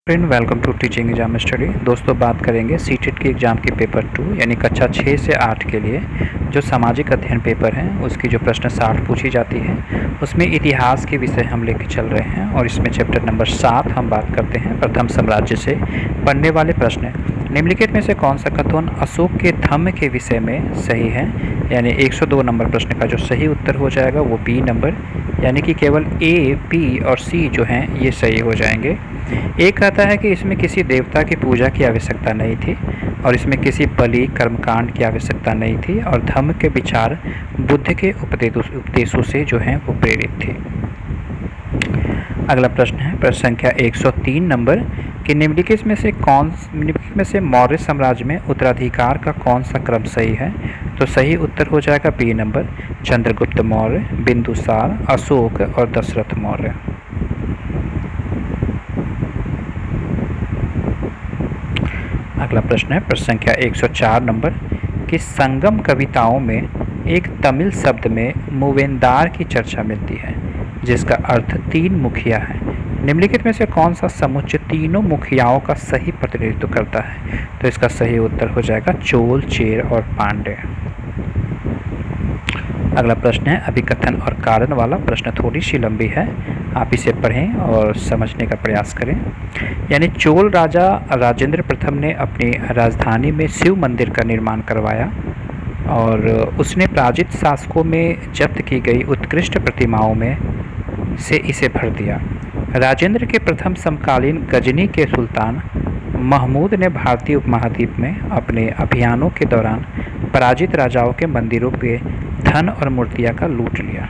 Friend welcome to teaching exam study. दोस्तों बात करेंगे सीटेट की एग्ज़ाम की पेपर 2 यानी कक्षा 6 से 8 के लिए जो सामाजिक अध्ययन पेपर है उसकी जो प्रश्न 60 पूछी जाती है उसमें इतिहास के विषय हम लेकर चल रहे हैं और इसमें चैप्टर नंबर 7 हम बात करते हैं प्रथम साम्राज्य से पढ़ने वाले प्रश्न। निम्नलिखित में से कौन सा कथन अशोक के धम्म के विषय में सही है, यानी 102 नंबर प्रश्न का जो सही उत्तर हो जाएगा वो बी नंबर, यानी कि केवल ए, बी और सी जो हैं ये सही हो जाएंगे। एक कहता है कि इसमें किसी देवता की पूजा की आवश्यकता नहीं थी और इसमें किसी बलि कर्मकांड की आवश्यकता नहीं थी और धम्म के विचार बुद्ध के उपदेशों से जो हैं वो प्रेरित थे। अगला प्रश्न है प्रश्न संख्या 103 नंबर कि निम्नलिखित में से मौर्य साम्राज्य में उत्तराधिकार का कौन सा क्रम सही है। तो सही उत्तर हो जाएगा बी नंबर, चंद्रगुप्त मौर्य, बिंदुसार, अशोक और दशरथ मौर्य। अगला प्रश्न है प्रश्न संख्या 104 नंबर कि संगम कविताओं में एक तमिल शब्द में मूवेंदार की चर्चा मिलती है जिसका अर्थ तीन मुखिया है। निम्नलिखित में से कौन सा समुच्चय तीनों मुखियाओं का सही प्रतिनिधित्व करता है। तो इसका सही उत्तर हो जाएगा चोल, चेर और पांड्य। अगला प्रश्न है अभिकथन और कारण वाला। प्रश्न थोड़ी सी लंबी है, आप इसे पढ़ें और समझने का प्रयास करें। यानी चोल राजा राजेंद्र प्रथम ने अपनी राजधानी में शिव मंदिर का निर्माण करवाया और उसने पराजित शासकों में जब्त की गई उत्कृष्ट प्रतिमाओं में से इसे भर दिया। राजेंद्र के प्रथम समकालीन गजनी के सुल्तान महमूद ने भारतीय उपमहाद्वीप में अपने अभियानों के दौरान पराजित राजाओं के मंदिरों के धन और मूर्तियां का लूट लिया।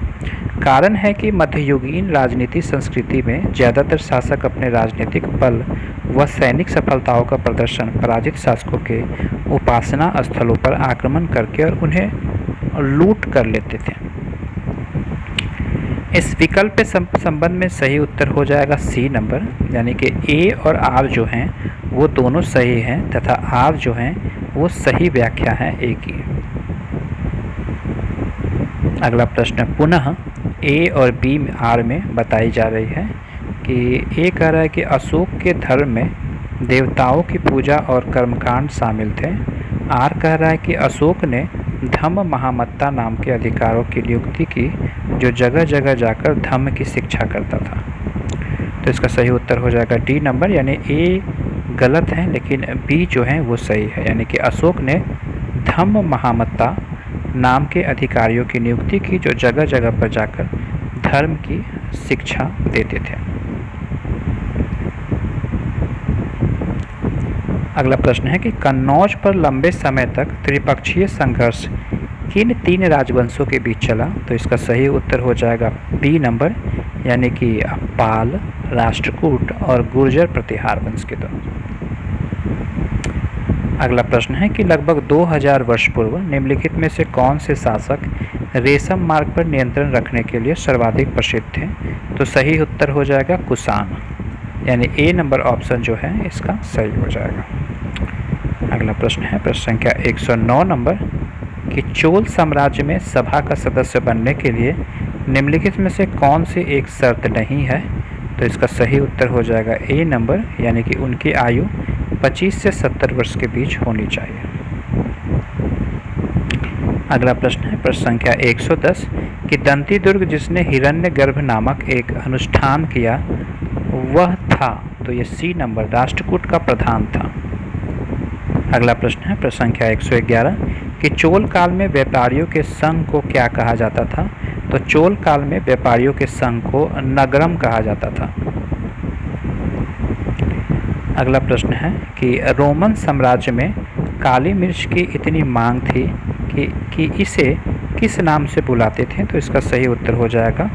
कारण है कि मध्ययुगीन राजनीति संस्कृति में ज़्यादातर शासक अपने राजनीतिक बल व सैनिक सफलताओं का प्रदर्शन पराजित शासकों के उपासना स्थलों पर आक्रमण करके और उन्हें लूट कर लेते थे। इस विकल्प के संबंध में सही उत्तर हो जाएगा सी नंबर, यानी कि ए और आर जो हैं वो दोनों सही हैं तथा आर जो हैं वो सही व्याख्या है ए की। अगला प्रश्न पुनः ए और बी आर में बताई जा रही है कि ए कह रहा है कि अशोक के धर्म में देवताओं की पूजा और कर्मकांड शामिल थे। आर कह रहा है कि अशोक ने धम्म महामत्ता नाम के अधिकारों की नियुक्ति की जो जगह जगह जाकर धम्म की शिक्षा करता था। तो इसका सही उत्तर हो जाएगा डी नंबर, यानी ए गलत है लेकिन बी जो है वो सही है, यानी कि अशोक ने धम्म महामत्ता नाम के अधिकारियों की नियुक्ति की जो जगह जगह पर जाकर धर्म की शिक्षा देते थे। अगला प्रश्न है कि कन्नौज पर लंबे समय तक त्रिपक्षीय संघर्ष किन तीन राजवंशों के बीच चला। तो इसका सही उत्तर हो जाएगा बी नंबर, यानी कि पाल, राष्ट्रकूट और गुर्जर प्रतिहार वंश के दोनों। अगला प्रश्न है कि लगभग 2000 वर्ष पूर्व निम्नलिखित में से कौन से शासक रेशम मार्ग पर नियंत्रण रखने के लिए सर्वाधिक प्रसिद्ध थे। तो सही उत्तर हो जाएगा कुषाण, यानी ए नंबर ऑप्शन जो है इसका सही हो जाएगा। अगला प्रश्न है प्रश्न संख्या 109 नंबर कि चोल साम्राज्य में सभा का सदस्य बनने के लिए निम्नलिखित में से कौन सी एक शर्त नहीं है। तो इसका सही उत्तर हो जाएगा ए नंबर, यानी कि उनकी आयु 25 से 70 वर्ष के बीच होनी चाहिए। अगला प्रश्न है प्रश्न संख्या 110 कि दंती दुर्ग जिसने हिरण्यगर्भ नामक एक अनुष्ठान किया वह था। तो ये सी नंबर, राष्ट्रकूट का प्रधान था। अगला प्रश्न है प्रश्न संख्या 111 कि चोल काल में व्यापारियों के संघ को क्या कहा जाता था। तो चोल काल में व्यापारियों के संघ को नगरम कहा जाता था। अगला प्रश्न है कि रोमन साम्राज्य में काली मिर्च की इतनी मांग थी कि इसे किस नाम से बुलाते थे। तो इसका सही उत्तर हो जाएगा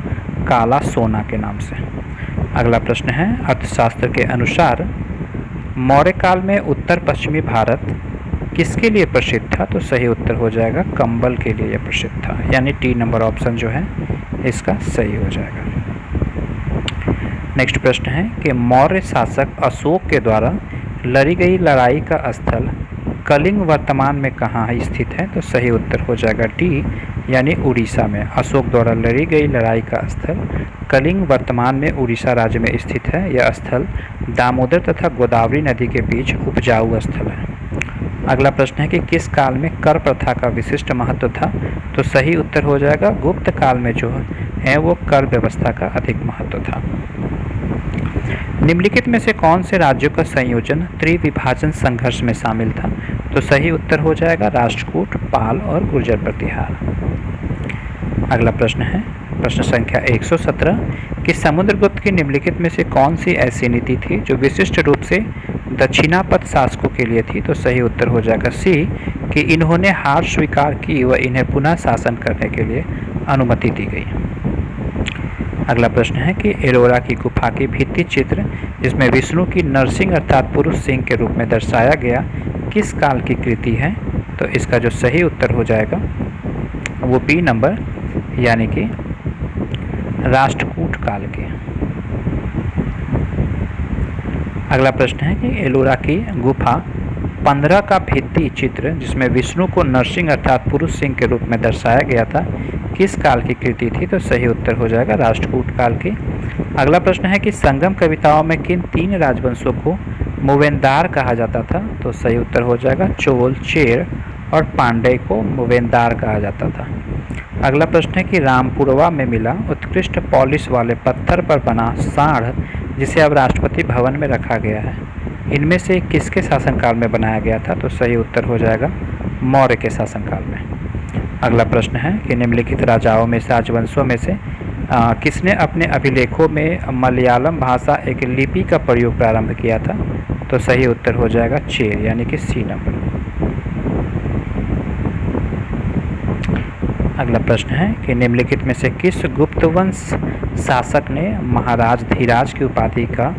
काला सोना के नाम से। अगला प्रश्न है अर्थशास्त्र के अनुसार मौर्य काल में उत्तर पश्चिमी भारत किसके लिए प्रसिद्ध था। तो सही उत्तर हो जाएगा कंबल के लिए यह प्रसिद्ध था, यानी टी नंबर ऑप्शन जो है इसका सही हो जाएगा। नेक्स्ट प्रश्न है कि मौर्य शासक अशोक के द्वारा लड़ी गई लड़ाई का स्थल कलिंग वर्तमान में कहाँ स्थित है। तो सही उत्तर हो जाएगा डी, यानी उड़ीसा में। अशोक द्वारा लड़ी गई लड़ाई का स्थल कलिंग वर्तमान में उड़ीसा राज्य में स्थित है। यह स्थल दामोदर तथा गोदावरी नदी के बीच उपजाऊ स्थल है। अगला प्रश्न है कि किस काल में कर प्रथा का विशिष्ट महत्व था? तो सही उत्तर हो जाएगा गुप्त काल में जो है वो कर व्यवस्था का अधिक महत्व था। निम्नलिखित में से कौन से राज्यों का संयोजन त्रिविभाजन संघर्ष में शामिल था? तो सही उत्तर हो जाएगा राष्ट्रकूट, पाल और गुर्जर प्रतिहार। अगला प्रश्न है प्रश्न संख्या 117 कि समुद्रगुप्त की निम्नलिखित में से कौन सी ऐसी नीति थी जो विशिष्ट रूप से दक्षिणापथ शासकों के लिए थी? तो सही उत्तर हो जाएगा सी कि इन्होंने हार स्वीकार की व इन्हें पुनः शासन करने के लिए अनुमति दी गई। अगला प्रश्न है कि एलोरा की गुफा की भित्ति चित्र जिसमें विष्णु की नरसिंह अर्थात पुरुष सिंह के रूप में दर्शाया गया किस काल की कृति है? तो इसका जो सही उत्तर हो जाएगा वो बी नंबर यानी कि राष्ट्रकूट काल के। अगला प्रश्न है कि एलोरा की गुफा 15 का भित्ति चित्र जिसमें विष्णु को नरसिंह अर्थात पुरुष सिंह के रूप में दर्शाया गया था किस काल की कृति थी? तो सही उत्तर हो जाएगा राष्ट्रकूट काल की। अगला प्रश्न है कि संगम कविताओं में किन 3 राजवंशों को मूवेंदार कहा जाता था? तो सही उत्तर हो जाएगा चोल, चेर और पांड्य को मूवेंदार कहा जाता था। अगला प्रश्न है कि रामपुरवा में मिला उत्कृष्ट पॉलिश वाले पत्थर पर बना साढ़ जिसे अब राष्ट्रपति भवन में रखा गया है इनमें से किसके शासनकाल में बनाया गया था? तो सही उत्तर हो जाएगा मौर्य के शासनकाल में। अगला प्रश्न है कि निम्नलिखित राजाओं में से राजवंशों में से किसने अपने अभिलेखों में मलयालम भाषा एक लिपि का प्रयोग प्रारंभ किया था? तो सही उत्तर हो जाएगा चेर यानी कि सी नंबर। अगला प्रश्न है कि निम्नलिखित में से किस गुप्त वंश शासक ने महाराज धीराज की उपाधि का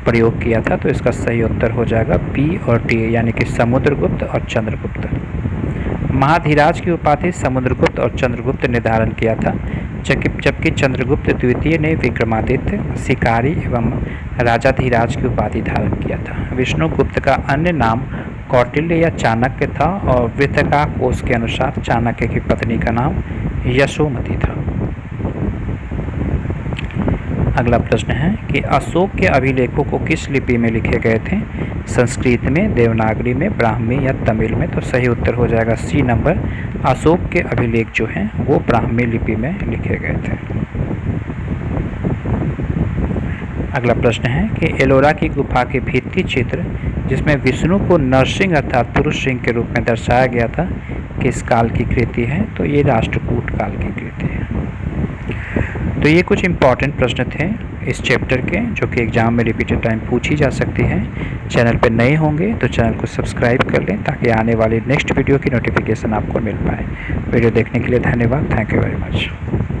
प्रयोग किया था? तो इसका सही उत्तर हो जाएगा बी और डी यानी कि समुद्रगुप्त और चंद्रगुप्त। महाधीराज की उपाधि समुद्रगुप्त और चंद्रगुप्त ने धारण किया था जबकि चंद्रगुप्त द्वितीय ने विक्रमादित्य, शिकारी एवं राजाधीराज की उपाधि धारण किया था। विष्णुगुप्त का अन्य नाम कौटिल्य या चाणक्य था और वृत्तका कोश के अनुसार चाणक्य की पत्नी का नाम यशोमती था। अगला प्रश्न है कि अशोक के अभिलेखों को किस लिपि में लिखे गए थे? संस्कृत में, देवनागरी में, ब्राह्मी या तमिल में? तो सही उत्तर हो जाएगा सी नंबर। अशोक के अभिलेख जो हैं वो ब्राह्मी लिपि में लिखे गए थे। अगला प्रश्न है कि एलोरा की गुफा के भित्ति चित्र जिसमें विष्णु को नरसिंह अर्थात पुरुष सिंह के रूप में दर्शाया गया था किस काल की कृति है? तो ये राष्ट्रकूट काल की कृति है। तो ये कुछ इम्पॉर्टेंट प्रश्न थे इस चैप्टर के जो कि एग्जाम में रिपीटेड टाइम पूछी जा सकती है। चैनल पर नए होंगे तो चैनल को सब्सक्राइब कर लें ताकि आने वाली नेक्स्ट वीडियो की नोटिफिकेशन आपको मिल पाए। वीडियो देखने के लिए धन्यवाद। Thank you very much.